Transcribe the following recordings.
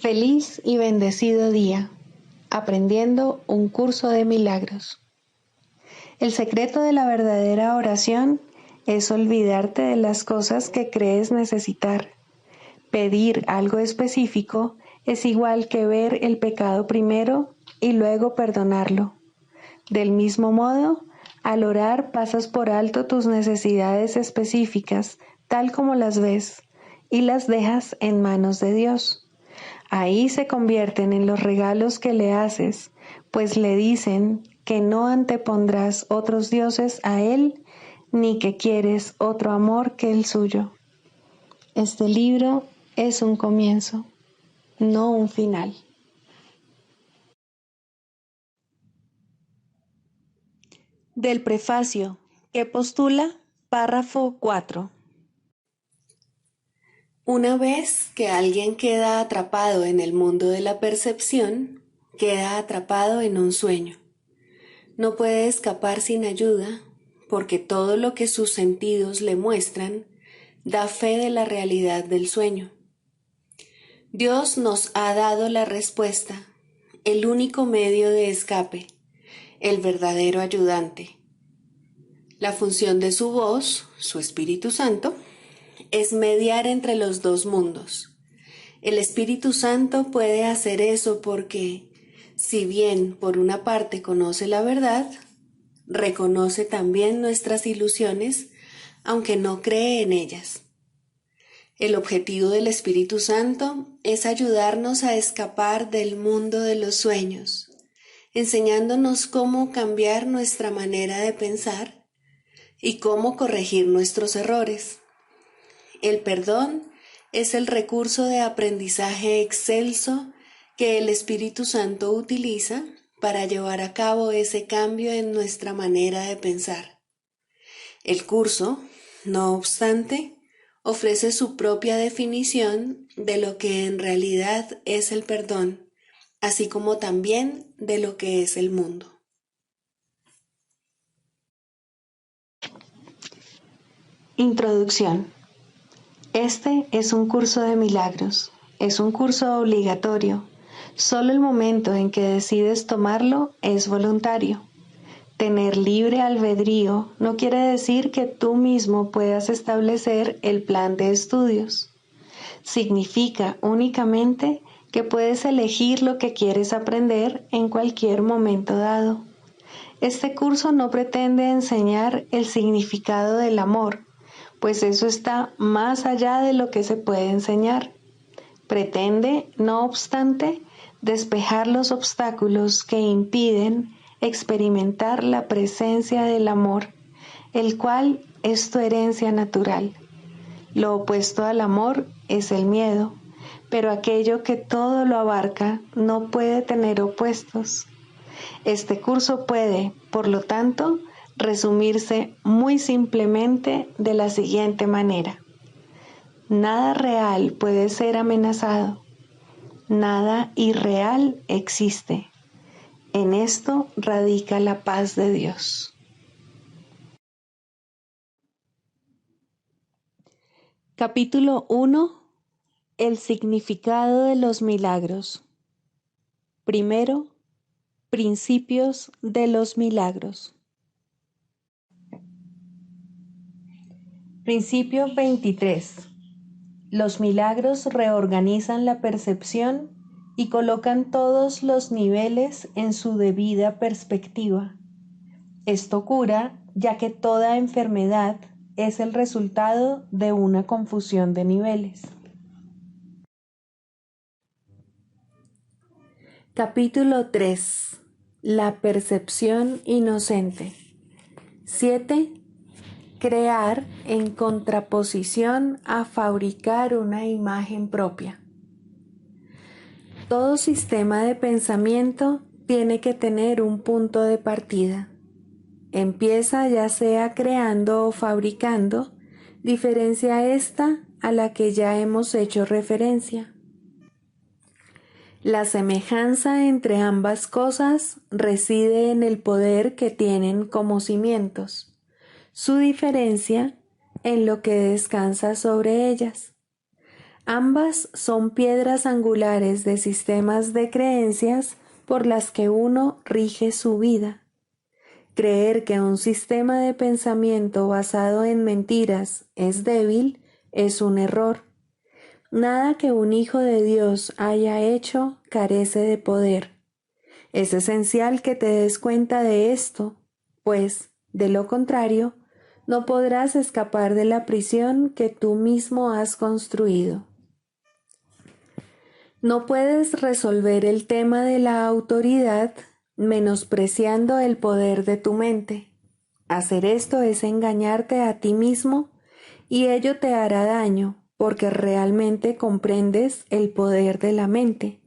Feliz y bendecido día, aprendiendo un curso de milagros. El secreto de la verdadera oración es olvidarte de las cosas que crees necesitar. Pedir algo específico es igual que ver el pecado primero y luego perdonarlo. Del mismo modo, al orar pasas por alto tus necesidades específicas, tal como las ves, y las dejas en manos de Dios. Ahí se convierten en los regalos que le haces, pues le dicen que no antepondrás otros dioses a Él, ni que quieres otro amor que el suyo. Este libro es un comienzo, no un final. Del prefacio, que postula párrafo 4. Una vez que alguien queda atrapado en el mundo de la percepción, queda atrapado en un sueño. No puede escapar sin ayuda, porque todo lo que sus sentidos le muestran da fe de la realidad del sueño. Dios nos ha dado la respuesta, el único medio de escape, el verdadero ayudante. La función de su voz, su Espíritu Santo, es mediar entre los dos mundos. El Espíritu Santo puede hacer eso porque, si bien por una parte conoce la verdad, reconoce también nuestras ilusiones, aunque no cree en ellas. El objetivo del Espíritu Santo es ayudarnos a escapar del mundo de los sueños, enseñándonos cómo cambiar nuestra manera de pensar y cómo corregir nuestros errores. El perdón es el recurso de aprendizaje excelso que el Espíritu Santo utiliza para llevar a cabo ese cambio en nuestra manera de pensar. El curso, no obstante, ofrece su propia definición de lo que en realidad es el perdón, así como también de lo que es el mundo. Introducción. Este es un curso de milagros, es un curso obligatorio. Solo el momento en que decides tomarlo es voluntario. Tener libre albedrío no quiere decir que tú mismo puedas establecer el plan de estudios. Significa únicamente que puedes elegir lo que quieres aprender en cualquier momento dado. Este curso no pretende enseñar el significado del amor, pues eso está más allá de lo que se puede enseñar. Pretende, no obstante, despejar los obstáculos que impiden experimentar la presencia del amor, el cual es tu herencia natural. Lo opuesto al amor es el miedo, pero aquello que todo lo abarca no puede tener opuestos. Este curso puede, por lo tanto, resumirse muy simplemente de la siguiente manera. Nada real puede ser amenazado. Nada irreal existe. En esto radica la paz de Dios. Capítulo 1. El significado de los milagros. Primero, principios de los milagros. Principio 23. Los milagros reorganizan la percepción y colocan todos los niveles en su debida perspectiva. Esto cura, ya que toda enfermedad es el resultado de una confusión de niveles. Capítulo 3. La percepción inocente. 7. Crear en contraposición a fabricar una imagen propia. Todo sistema de pensamiento tiene que tener un punto de partida. Empieza ya sea creando o fabricando, diferencia esta a la que ya hemos hecho referencia. La semejanza entre ambas cosas reside en el poder que tienen como cimientos. Su diferencia en lo que descansa sobre ellas. Ambas son piedras angulares de sistemas de creencias por las que uno rige su vida. Creer que un sistema de pensamiento basado en mentiras es débil es un error. Nada que un hijo de Dios haya hecho carece de poder. Es esencial que te des cuenta de esto, pues, de lo contrario, no podrás escapar de la prisión que tú mismo has construido. No puedes resolver el tema de la autoridad menospreciando el poder de tu mente. Hacer esto es engañarte a ti mismo y ello te hará daño porque realmente comprendes el poder de la mente.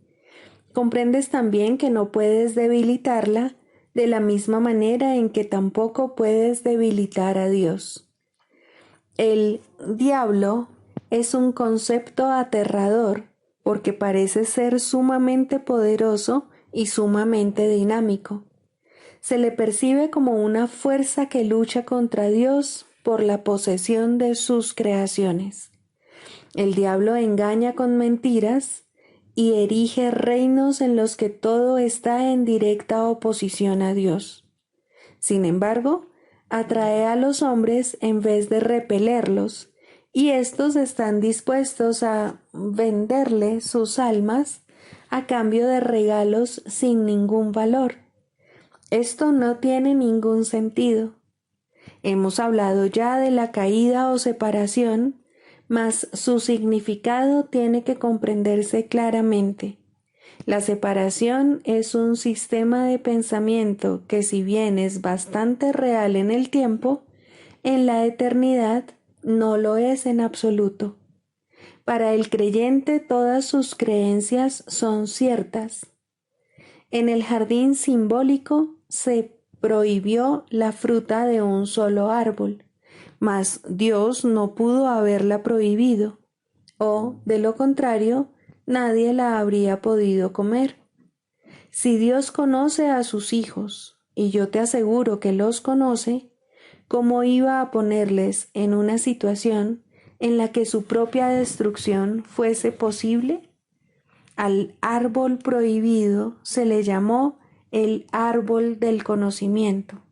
Comprendes también que no puedes debilitarla de la misma manera en que tampoco puedes debilitar a Dios. El diablo es un concepto aterrador porque parece ser sumamente poderoso y sumamente dinámico. Se le percibe como una fuerza que lucha contra Dios por la posesión de sus creaciones. El diablo engaña con mentiras y erige reinos en los que todo está en directa oposición a Dios. Sin embargo, atrae a los hombres en vez de repelerlos, y éstos están dispuestos a venderle sus almas a cambio de regalos sin ningún valor. Esto no tiene ningún sentido. Hemos hablado ya de la caída o separación, mas su significado tiene que comprenderse claramente. La separación es un sistema de pensamiento que, si bien es bastante real en el tiempo, en la eternidad no lo es en absoluto. Para el creyente todas sus creencias son ciertas. En el jardín simbólico se prohibió la fruta de un solo árbol, mas Dios no pudo haberla prohibido, o, de lo contrario, nadie la habría podido comer. Si Dios conoce a sus hijos, y yo te aseguro que los conoce, ¿cómo iba a ponerles en una situación en la que su propia destrucción fuese posible? Al árbol prohibido se le llamó el árbol del conocimiento.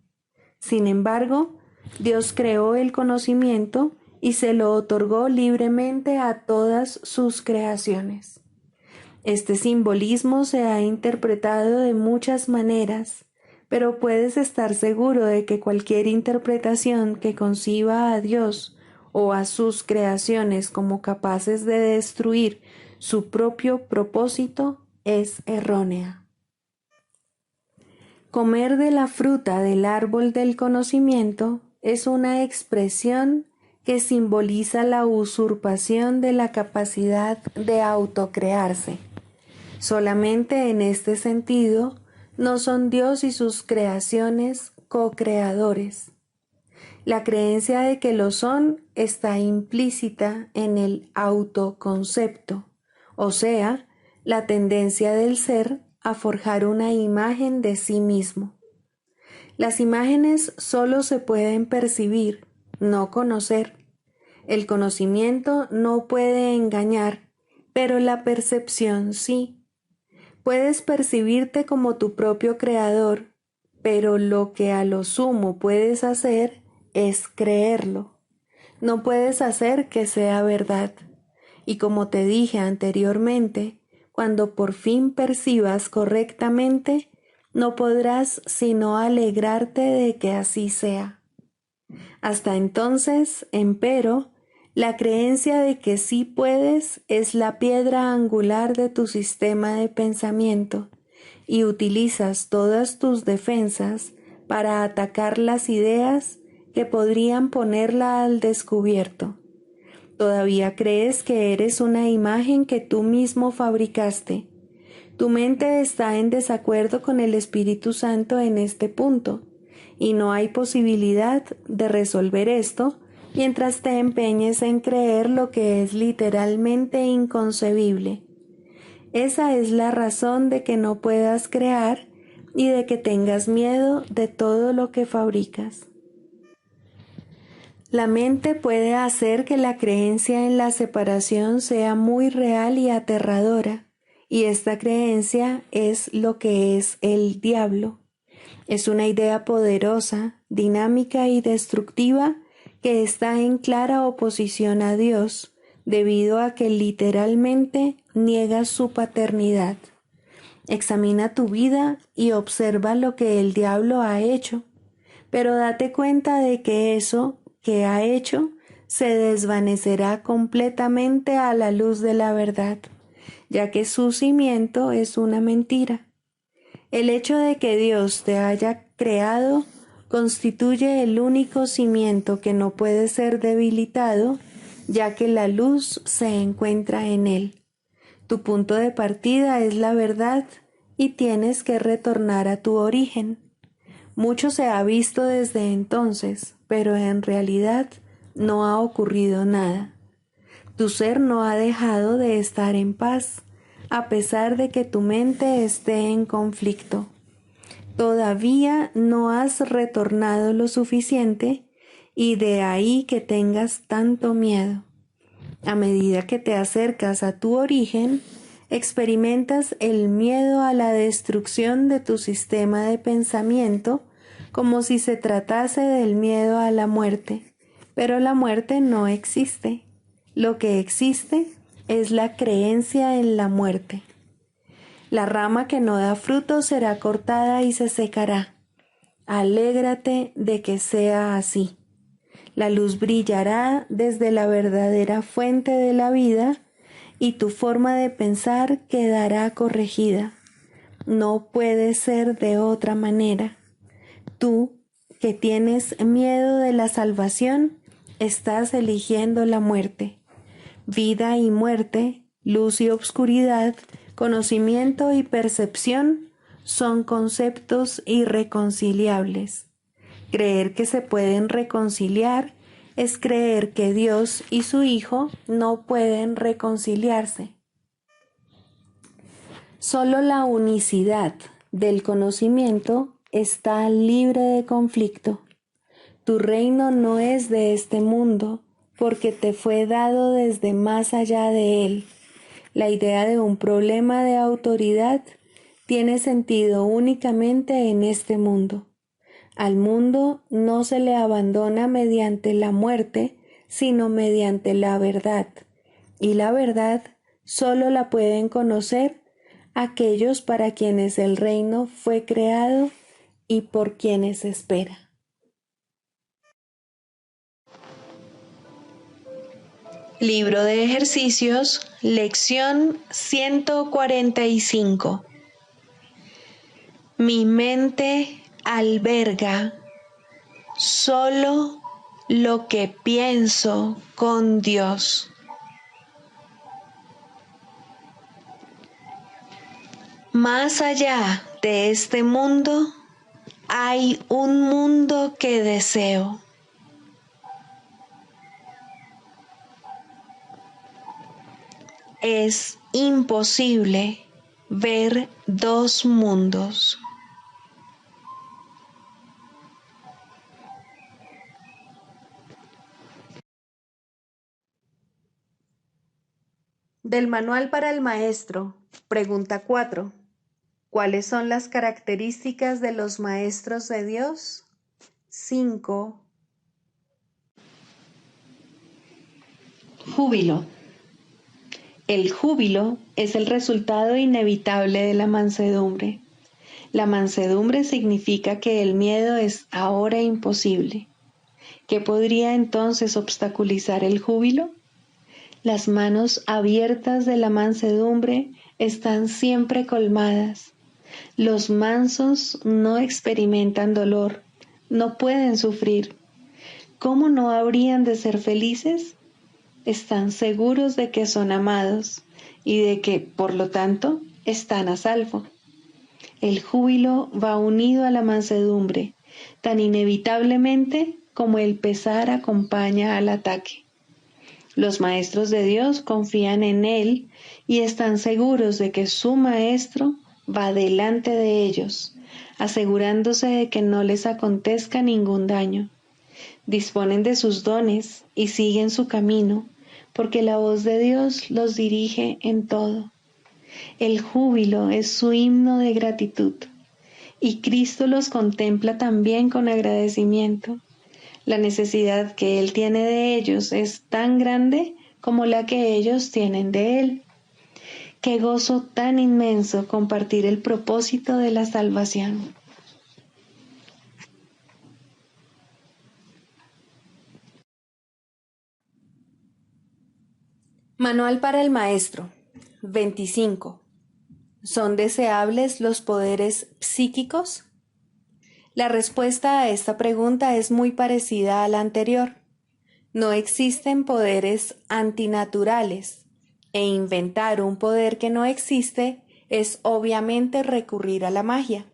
Sin embargo, Dios creó el conocimiento y se lo otorgó libremente a todas sus creaciones. Este simbolismo se ha interpretado de muchas maneras, pero puedes estar seguro de que cualquier interpretación que conciba a Dios o a sus creaciones como capaces de destruir su propio propósito es errónea. Comer de la fruta del árbol del conocimiento es una expresión que simboliza la usurpación de la capacidad de autocrearse. Solamente en este sentido no son Dios y sus creaciones co-creadores. La creencia de que lo son está implícita en el autoconcepto, o sea, la tendencia del ser a forjar una imagen de sí mismo. Las imágenes solo se pueden percibir, no conocer. El conocimiento no puede engañar, pero la percepción sí. Puedes percibirte como tu propio creador, pero lo que a lo sumo puedes hacer es creerlo. No puedes hacer que sea verdad. Y como te dije anteriormente, cuando por fin percibas correctamente, no podrás sino alegrarte de que así sea. Hasta entonces, empero, la creencia de que sí puedes es la piedra angular de tu sistema de pensamiento y utilizas todas tus defensas para atacar las ideas que podrían ponerla al descubierto. Todavía crees que eres una imagen que tú mismo fabricaste. Tu mente está en desacuerdo con el Espíritu Santo en este punto, y no hay posibilidad de resolver esto mientras te empeñes en creer lo que es literalmente inconcebible. Esa es la razón de que no puedas crear y de que tengas miedo de todo lo que fabricas. La mente puede hacer que la creencia en la separación sea muy real y aterradora, y esta creencia es lo que es el diablo. Es una idea poderosa, dinámica y destructiva que está en clara oposición a Dios, debido a que literalmente niega su paternidad. Examina tu vida y observa lo que el diablo ha hecho, pero date cuenta de que eso que ha hecho se desvanecerá completamente a la luz de la verdad, ya que su cimiento es una mentira. El hecho de que Dios te haya creado constituye el único cimiento que no puede ser debilitado, ya que la luz se encuentra en él. Tu punto de partida es la verdad y tienes que retornar a tu origen. Mucho se ha visto desde entonces, pero en realidad no ha ocurrido nada. Tu ser no ha dejado de estar en paz, a pesar de que tu mente esté en conflicto. Todavía no has retornado lo suficiente y de ahí que tengas tanto miedo. A medida que te acercas a tu origen, experimentas el miedo a la destrucción de tu sistema de pensamiento como si se tratase del miedo a la muerte, pero la muerte no existe. Lo que existe es la creencia en la muerte. La rama que no da fruto será cortada y se secará. Alégrate de que sea así. La luz brillará desde la verdadera fuente de la vida y tu forma de pensar quedará corregida. No puede ser de otra manera. Tú, que tienes miedo de la salvación, estás eligiendo la muerte. Vida y muerte, luz y obscuridad, conocimiento y percepción son conceptos irreconciliables. Creer que se pueden reconciliar es creer que Dios y su Hijo no pueden reconciliarse. Solo la unicidad del conocimiento está libre de conflicto. Tu reino no es de este mundo, porque te fue dado desde más allá de él. La idea de un problema de autoridad tiene sentido únicamente en este mundo. Al mundo no se le abandona mediante la muerte, sino mediante la verdad. Y la verdad solo la pueden conocer aquellos para quienes el reino fue creado y por quienes espera. Libro de ejercicios, lección 145. Mi mente alberga solo lo que pienso con Dios. Más allá de este mundo, hay un mundo que deseo. Es imposible ver dos mundos. Del manual para el maestro, pregunta 4. ¿Cuáles son las características de los maestros de Dios? 5. Júbilo. El júbilo es el resultado inevitable de la mansedumbre. La mansedumbre significa que el miedo es ahora imposible. ¿Qué podría entonces obstaculizar el júbilo? Las manos abiertas de la mansedumbre están siempre colmadas. Los mansos no experimentan dolor, no pueden sufrir. ¿Cómo no habrían de ser felices? Están seguros de que son amados y de que, por lo tanto, están a salvo. El júbilo va unido a la mansedumbre, tan inevitablemente como el pesar acompaña al ataque. Los maestros de Dios confían en Él y están seguros de que su Maestro va delante de ellos, asegurándose de que no les acontezca ningún daño. disponen de sus dones y siguen su camino, porque la voz de Dios los dirige en todo. El júbilo es su himno de gratitud, y Cristo los contempla también con agradecimiento. La necesidad que Él tiene de ellos es tan grande como la que ellos tienen de Él. Qué gozo tan inmenso compartir el propósito de la salvación. Manual para el maestro. 25. ¿Son deseables los poderes psíquicos? La respuesta a esta pregunta es muy parecida a la anterior. No existen poderes antinaturales, e inventar un poder que no existe es obviamente recurrir a la magia.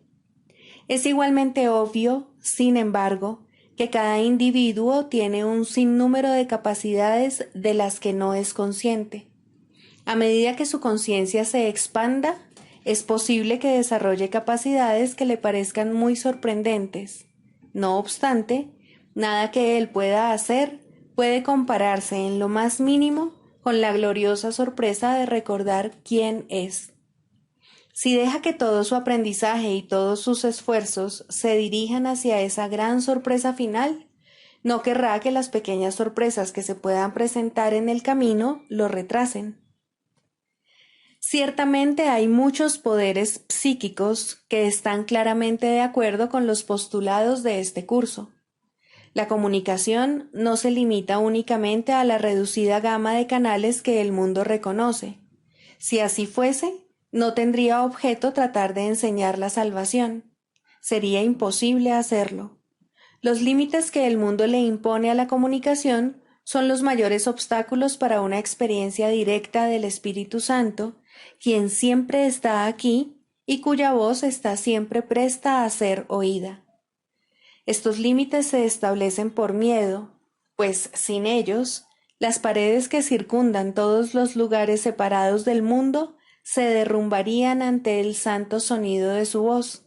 Es igualmente obvio, sin embargo, que cada individuo tiene un sinnúmero de capacidades de las que no es consciente. A medida que su conciencia se expanda, es posible que desarrolle capacidades que le parezcan muy sorprendentes. No obstante, nada que él pueda hacer puede compararse en lo más mínimo con la gloriosa sorpresa de recordar quién es. Si deja que todo su aprendizaje y todos sus esfuerzos se dirijan hacia esa gran sorpresa final, no querrá que las pequeñas sorpresas que se puedan presentar en el camino lo retrasen. Ciertamente hay muchos poderes psíquicos que están claramente de acuerdo con los postulados de este curso. La comunicación no se limita únicamente a la reducida gama de canales que el mundo reconoce. Si así fuese, no tendría objeto tratar de enseñar la salvación. Sería imposible hacerlo. Los límites que el mundo le impone a la comunicación son los mayores obstáculos para una experiencia directa del Espíritu Santo, quien siempre está aquí y cuya voz está siempre presta a ser oída. Estos límites se establecen por miedo, pues sin ellos, las paredes que circundan todos los lugares separados del mundo se derrumbarían ante el santo sonido de su voz.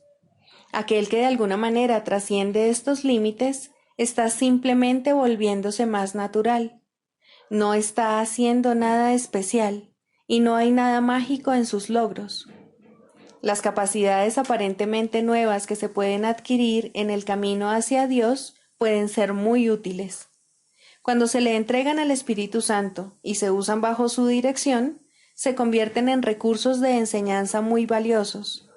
Aquel que de alguna manera trasciende estos límites está simplemente volviéndose más natural. No está haciendo nada especial y no hay nada mágico en sus logros. Las capacidades aparentemente nuevas que se pueden adquirir en el camino hacia Dios pueden ser muy útiles. Cuando se le entregan al Espíritu Santo y se usan bajo su dirección, se convierten en recursos de enseñanza muy valiosos.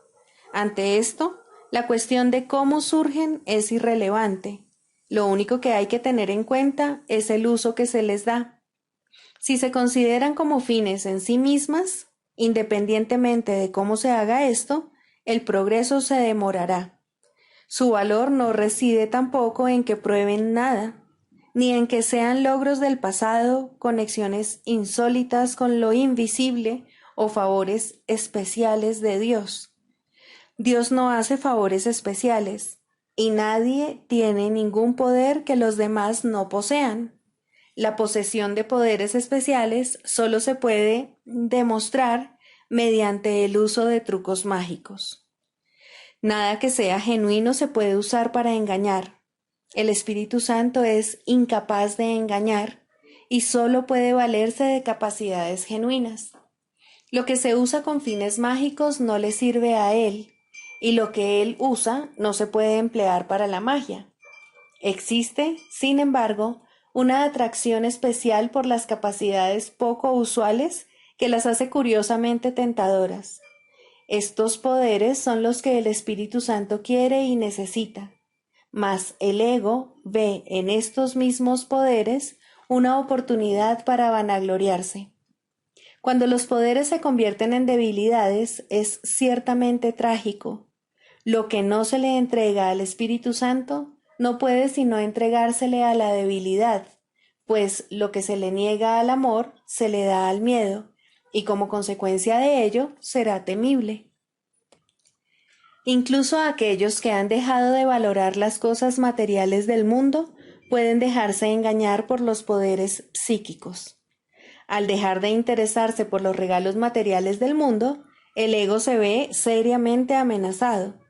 Ante esto, la cuestión de cómo surgen es irrelevante. Lo único que hay que tener en cuenta es el uso que se les da. Si se consideran como fines en sí mismas, independientemente de cómo se haga esto, el progreso se demorará. Su valor no reside tampoco en que prueben nada, ni en que sean logros del pasado, conexiones insólitas con lo invisible o favores especiales de Dios. Dios no hace favores especiales, y nadie tiene ningún poder que los demás no posean. La posesión de poderes especiales solo se puede demostrar mediante el uso de trucos mágicos. Nada que sea genuino se puede usar para engañar. El Espíritu Santo es incapaz de engañar y solo puede valerse de capacidades genuinas. Lo que se usa con fines mágicos no le sirve a él, y lo que él usa no se puede emplear para la magia. Existe, sin embargo, una atracción especial por las capacidades poco usuales que las hace curiosamente tentadoras. Estos poderes son los que el Espíritu Santo quiere y necesita, mas el ego ve en estos mismos poderes una oportunidad para vanagloriarse. Cuando los poderes se convierten en debilidades, es ciertamente trágico. Lo que no se le entrega al Espíritu Santo no puede sino entregársele a la debilidad, pues lo que se le niega al amor se le da al miedo, y como consecuencia de ello será temible. Incluso aquellos que han dejado de valorar las cosas materiales del mundo pueden dejarse engañar por los poderes psíquicos. Al dejar de interesarse por los regalos materiales del mundo, el ego se ve seriamente amenazado,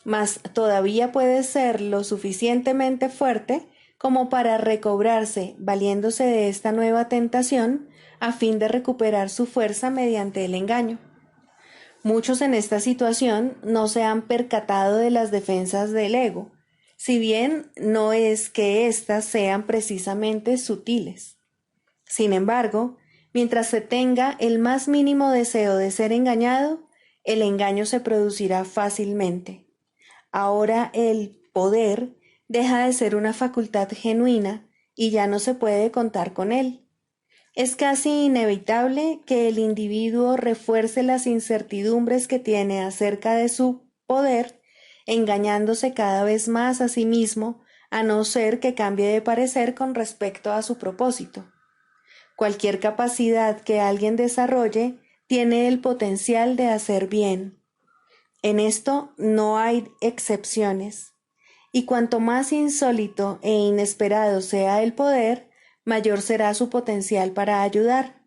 mas todavía puede ser lo suficientemente fuerte como para recobrarse valiéndose de esta nueva tentación a fin de recuperar su fuerza mediante el engaño. Muchos en esta situación no se han percatado de las defensas del ego, si bien no es que éstas sean precisamente sutiles. Sin embargo, mientras se tenga el más mínimo deseo de ser engañado, el engaño se producirá fácilmente. Ahora el poder deja de ser una facultad genuina y ya no se puede contar con él. Es casi inevitable que el individuo refuerce las incertidumbres que tiene acerca de su poder, engañándose cada vez más a sí mismo, a no ser que cambie de parecer con respecto a su propósito. Cualquier capacidad que alguien desarrolle tiene el potencial de hacer bien. En esto no hay excepciones. Y cuanto más insólito e inesperado sea el poder, mayor será su potencial para ayudar.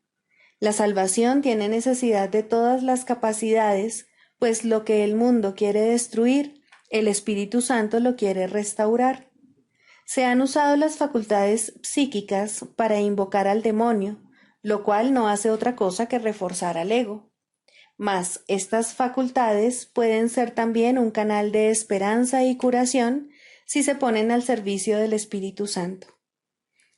La salvación tiene necesidad de todas las capacidades, pues lo que el mundo quiere destruir, el Espíritu Santo lo quiere restaurar. Se han usado las facultades psíquicas para invocar al demonio, lo cual no hace otra cosa que reforzar al ego. Mas estas facultades pueden ser también un canal de esperanza y curación si se ponen al servicio del Espíritu Santo.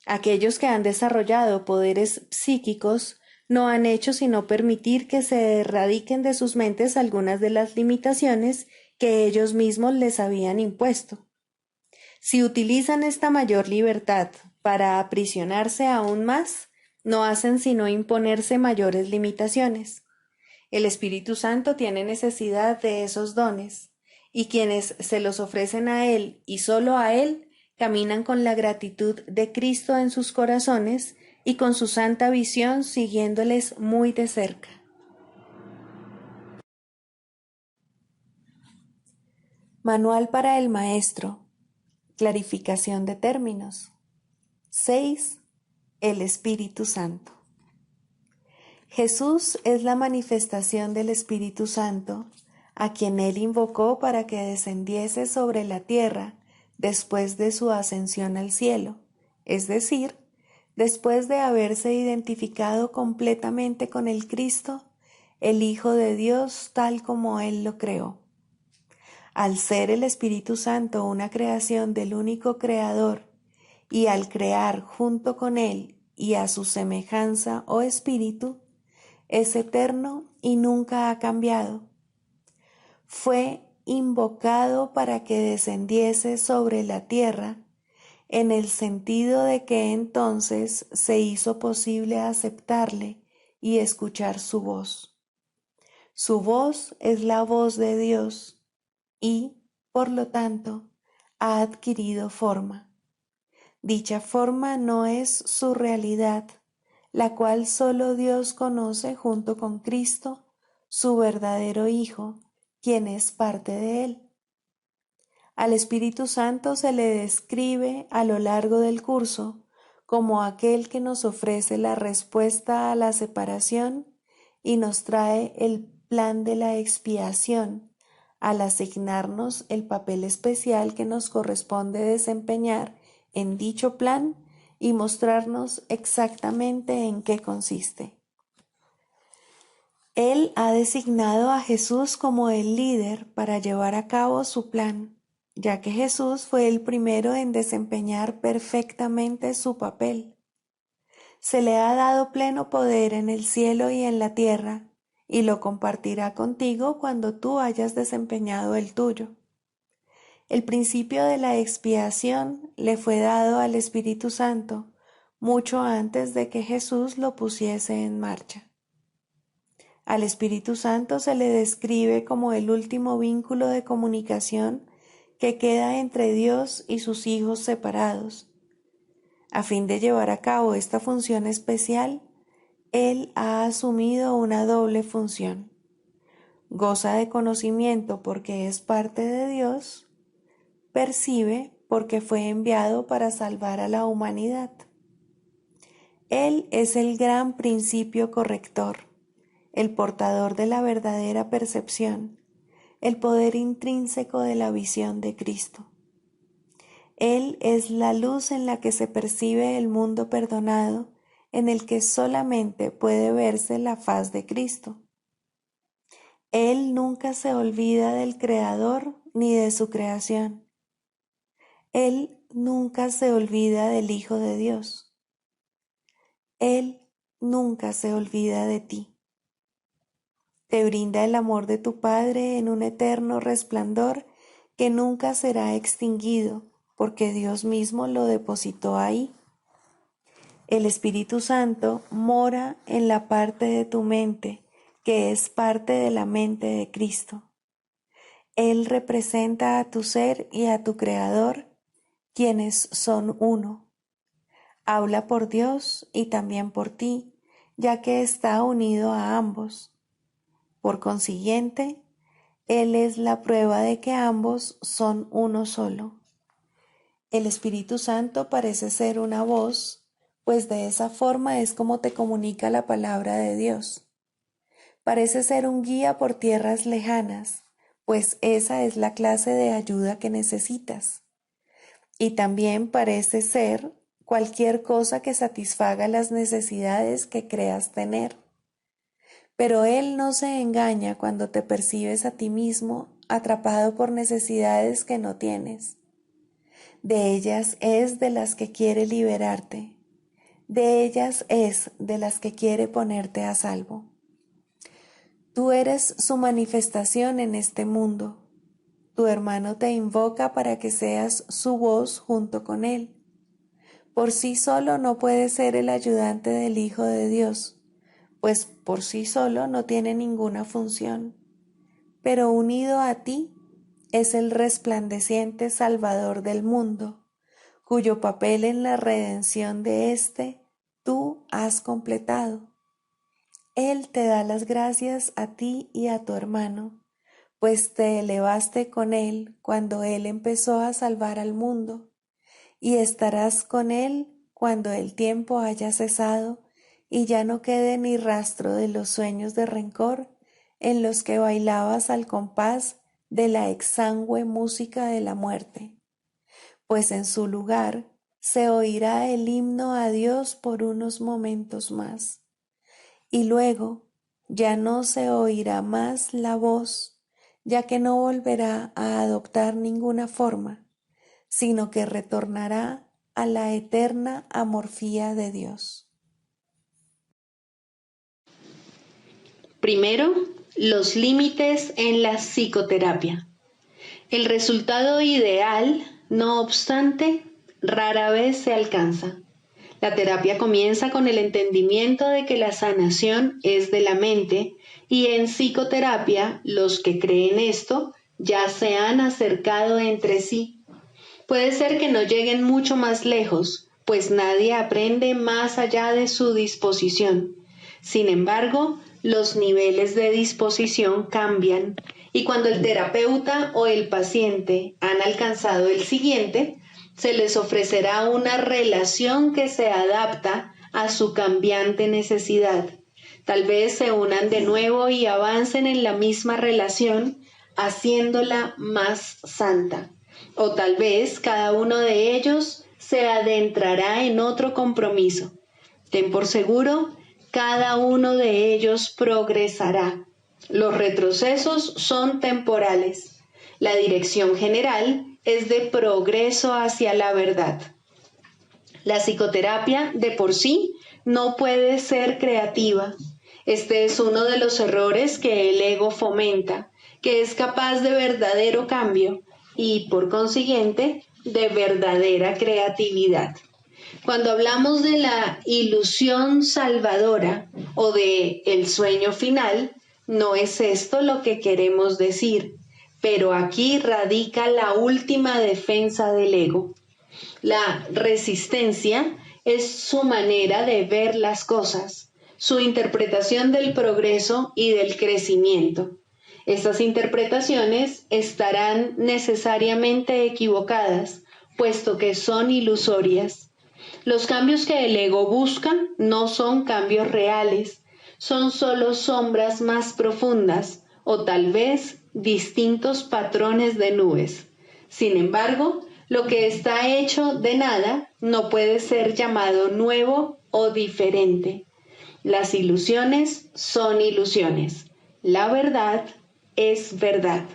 Aquellos que han desarrollado poderes psíquicos no han hecho sino permitir que se erradiquen de sus mentes algunas de las limitaciones que ellos mismos les habían impuesto. Si utilizan esta mayor libertad para aprisionarse aún más, no hacen sino imponerse mayores limitaciones. El Espíritu Santo tiene necesidad de esos dones, y quienes se los ofrecen a Él y solo a Él, caminan con la gratitud de Cristo en sus corazones y con su santa visión siguiéndoles muy de cerca. Manual para el Maestro. Clarificación de términos. 6. El Espíritu Santo. Jesús es la manifestación del Espíritu Santo, a quien Él invocó para que descendiese sobre la tierra después de su ascensión al cielo, es decir, después de haberse identificado completamente con el Cristo, el Hijo de Dios tal como Él lo creó. Al ser el Espíritu Santo una creación del único Creador, y al crear junto con Él y a su semejanza o Espíritu, es eterno y nunca ha cambiado. Fue invocado para que descendiese sobre la tierra, en el sentido de que entonces se hizo posible aceptarle y escuchar su voz. Su voz es la voz de Dios y, por lo tanto, ha adquirido forma. Dicha forma no es su realidad, la cual solo Dios conoce junto con Cristo, su verdadero Hijo, quien es parte de Él. Al Espíritu Santo se le describe a lo largo del curso como aquel que nos ofrece la respuesta a la separación y nos trae el plan de la expiación, al asignarnos el papel especial que nos corresponde desempeñar en dicho plan y mostrarnos exactamente en qué consiste. Él ha designado a Jesús como el líder para llevar a cabo su plan, ya que Jesús fue el primero en desempeñar perfectamente su papel. Se le ha dado pleno poder en el cielo y en la tierra, y lo compartirá contigo cuando tú hayas desempeñado el tuyo. El principio de la expiación le fue dado al Espíritu Santo mucho antes de que Jesús lo pusiese en marcha. Al Espíritu Santo se le describe como el último vínculo de comunicación que queda entre Dios y sus hijos separados. A fin de llevar a cabo esta función especial, Él ha asumido una doble función. Goza de conocimiento porque es parte de Dios, percibe porque fue enviado para salvar a la humanidad. Él es el gran principio corrector, el portador de la verdadera percepción, el poder intrínseco de la visión de Cristo. Él es la luz en la que se percibe el mundo perdonado, en el que solamente puede verse la faz de Cristo. Él nunca se olvida del Creador ni de su creación. Él nunca se olvida del Hijo de Dios. Él nunca se olvida de ti. Te brinda el amor de tu Padre en un eterno resplandor que nunca será extinguido, porque Dios mismo lo depositó ahí. El Espíritu Santo mora en la parte de tu mente, que es parte de la mente de Cristo. Él representa a tu ser y a tu Creador, quienes son uno. Habla por Dios y también por ti, ya que está unido a ambos. Por consiguiente, Él es la prueba de que ambos son uno solo. El Espíritu Santo parece ser una voz, pues de esa forma es como te comunica la palabra de Dios. Parece ser un guía por tierras lejanas, pues esa es la clase de ayuda que necesitas. Y también parece ser cualquier cosa que satisfaga las necesidades que creas tener. Pero Él no se engaña cuando te percibes a ti mismo atrapado por necesidades que no tienes. De ellas es de las que quiere liberarte. De ellas es de las que quiere ponerte a salvo. Tú eres su manifestación en este mundo. Tu hermano te invoca para que seas su voz junto con él. Por sí solo no puede ser el ayudante del Hijo de Dios, pues por sí solo no tiene ninguna función. Pero unido a ti es el resplandeciente Salvador del mundo, cuyo papel en la redención de éste tú has completado. Él te da las gracias a ti y a tu hermano, pues te elevaste con él cuando él empezó a salvar al mundo, y estarás con él cuando el tiempo haya cesado y ya no quede ni rastro de los sueños de rencor en los que bailabas al compás de la exangüe música de la muerte, pues en su lugar se oirá el himno a Dios por unos momentos más, y luego ya no se oirá más la voz, ya que no volverá a adoptar ninguna forma, sino que retornará a la eterna amorfía de Dios. Primero, los límites en la psicoterapia. El resultado ideal, no obstante, rara vez se alcanza. La terapia comienza con el entendimiento de que la sanación es de la mente y en psicoterapia los que creen esto ya se han acercado entre sí. Puede ser que no lleguen mucho más lejos, pues nadie aprende más allá de su disposición. Sin embargo, los niveles de disposición cambian y cuando el terapeuta o el paciente han alcanzado el siguiente, se les ofrecerá una relación que se adapta a su cambiante necesidad. Tal vez se unan de nuevo y avancen en la misma relación, haciéndola más santa. O tal vez cada uno de ellos se adentrará en otro compromiso. Ten por seguro, cada uno de ellos progresará. Los retrocesos son temporales. La dirección general es de progreso hacia la verdad. La psicoterapia de por sí no puede ser creativa. Este es uno de los errores que el ego fomenta, que es capaz de verdadero cambio y, por consiguiente, de verdadera creatividad. Cuando hablamos de la ilusión salvadora o de el sueño final, no es esto lo que queremos decir, pero aquí radica la última defensa del ego. La resistencia es su manera de ver las cosas, su interpretación del progreso y del crecimiento. Estas interpretaciones estarán necesariamente equivocadas, puesto que son ilusorias. Los cambios que el ego busca no son cambios reales, son solo sombras más profundas o tal vez distintos patrones de nubes. Sin embargo, Lo que está hecho de nada no puede ser llamado nuevo o diferente. Las ilusiones son ilusiones. La verdad es verdad.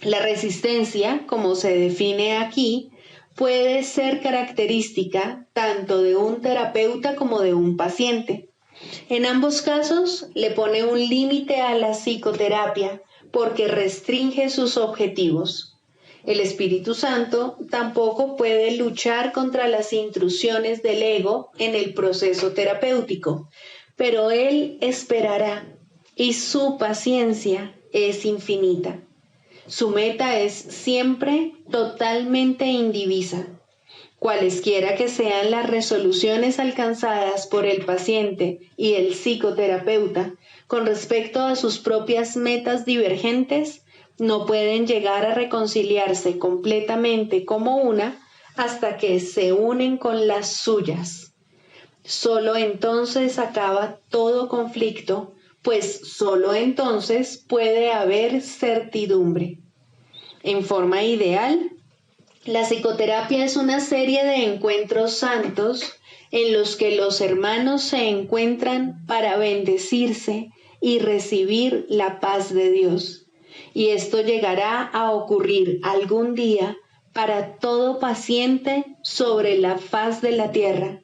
La resistencia, como se define aquí, puede ser característica tanto de un terapeuta como de un paciente. En ambos casos, le pone un límite a la psicoterapia porque restringe sus objetivos. El Espíritu Santo tampoco puede luchar contra las intrusiones del ego en el proceso terapéutico, pero Él esperará y su paciencia es infinita. Su meta es siempre totalmente indivisa. Cualesquiera que sean las resoluciones alcanzadas por el paciente y el psicoterapeuta con respecto a sus propias metas divergentes, no pueden llegar a reconciliarse completamente como una hasta que se unen con las suyas. Solo entonces acaba todo conflicto, pues solo entonces puede haber certidumbre. En forma ideal, la psicoterapia es una serie de encuentros santos en los que los hermanos se encuentran para bendecirse y recibir la paz de Dios. Y esto llegará a ocurrir algún día para todo paciente sobre la faz de la tierra,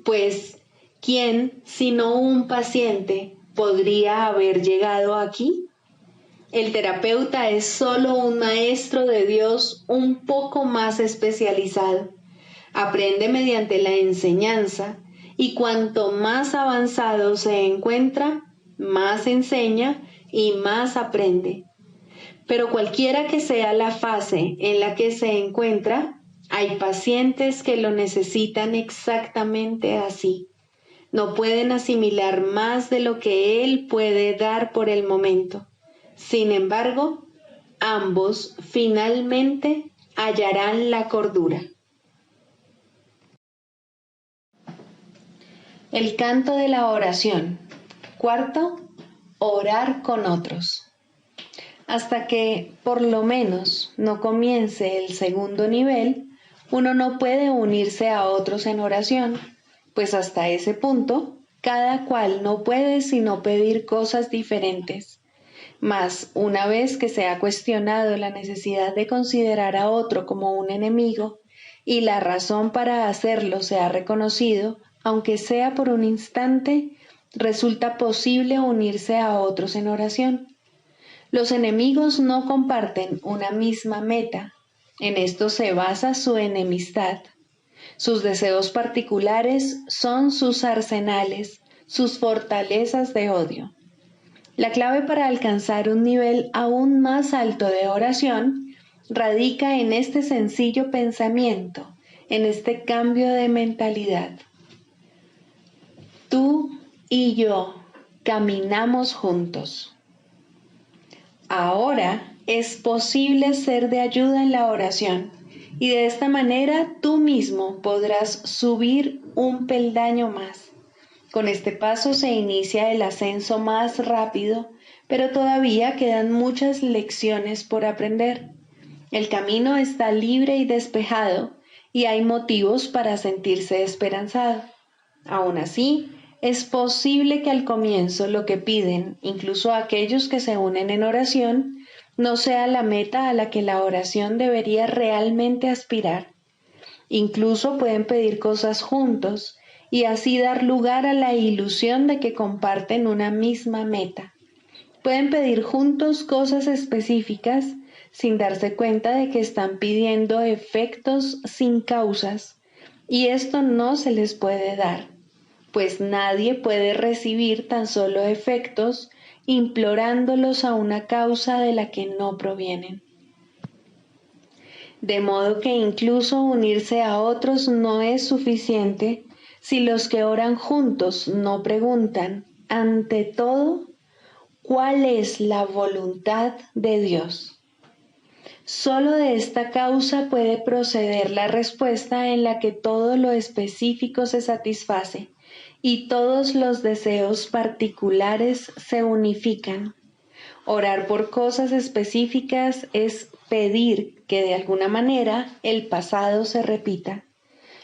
pues ¿quién, sino un paciente, podría haber llegado aquí? El terapeuta es solo un maestro de Dios un poco más especializado. Aprende mediante la enseñanza y cuanto más avanzado se encuentra, más enseña y más aprende. Pero cualquiera que sea la fase en la que se encuentra, hay pacientes que lo necesitan exactamente así. No pueden asimilar más de lo que él puede dar por el momento. Sin embargo, ambos finalmente hallarán la cordura. El canto de la oración. Cuarto, orar con otros. Hasta que, por lo menos, no comience el segundo nivel, uno no puede unirse a otros en oración, pues hasta ese punto, cada cual no puede sino pedir cosas diferentes. Mas, una vez que se ha cuestionado la necesidad de considerar a otro como un enemigo, y la razón para hacerlo se ha reconocido, aunque sea por un instante, resulta posible unirse a otros en oración. Los enemigos no comparten una misma meta. En esto se basa su enemistad. Sus deseos particulares son sus arsenales, sus fortalezas de odio. La clave para alcanzar un nivel aún más alto de oración radica en este sencillo pensamiento, en este cambio de mentalidad. Tú y yo caminamos juntos. Ahora es posible ser de ayuda en la oración y de esta manera tú mismo podrás subir un peldaño más. Con este paso se inicia el ascenso más rápido, pero todavía quedan muchas lecciones por aprender. El camino está libre y despejado y hay motivos para sentirse esperanzado. Aún así, es posible que al comienzo lo que piden, incluso aquellos que se unen en oración, no sea la meta a la que la oración debería realmente aspirar. Incluso pueden pedir cosas juntos y así dar lugar a la ilusión de que comparten una misma meta. Pueden pedir juntos cosas específicas sin darse cuenta de que están pidiendo efectos sin causas, y esto no se les puede dar, pues nadie puede recibir tan solo efectos implorándolos a una causa de la que no provienen. De modo que incluso unirse a otros no es suficiente si los que oran juntos no preguntan, ante todo, ¿cuál es la voluntad de Dios? Solo de esta causa puede proceder la respuesta en la que todo lo específico se satisface y todos los deseos particulares se unifican. Orar por cosas específicas es pedir que de alguna manera el pasado se repita.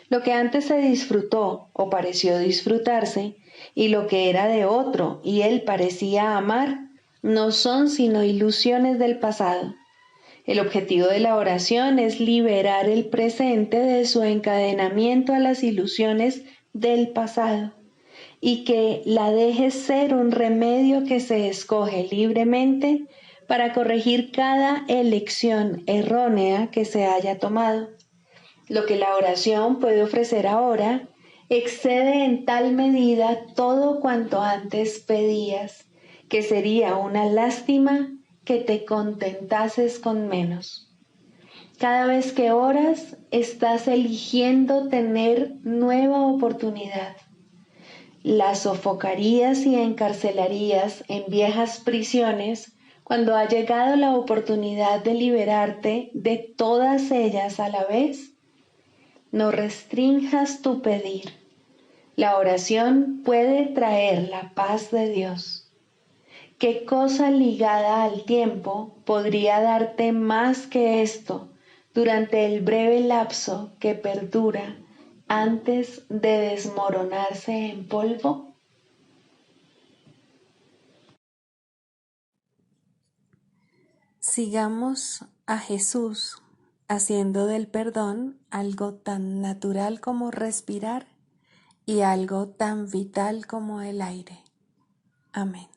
Lo que antes se disfrutó o pareció disfrutarse, y lo que era de otro y él parecía amar, no son sino ilusiones del pasado. El objetivo de la oración es liberar el presente de su encadenamiento a las ilusiones del pasado y que la deje ser un remedio que se escoge libremente para corregir cada elección errónea que se haya tomado. Lo que la oración puede ofrecer ahora excede en tal medida todo cuanto antes pedías, que sería una lástima que te contentases con menos. Cada vez que oras, estás eligiendo tener nueva oportunidad. La sofocarías y encarcelarías en viejas prisiones cuando ha llegado la oportunidad de liberarte de todas ellas a la vez. No restrinjas tu pedir. La oración puede traer la paz de Dios. ¿Qué cosa ligada al tiempo podría darte más que esto durante el breve lapso que perdura antes de desmoronarse en polvo? Sigamos a Jesús haciendo del perdón algo tan natural como respirar y algo tan vital como el aire. Amén.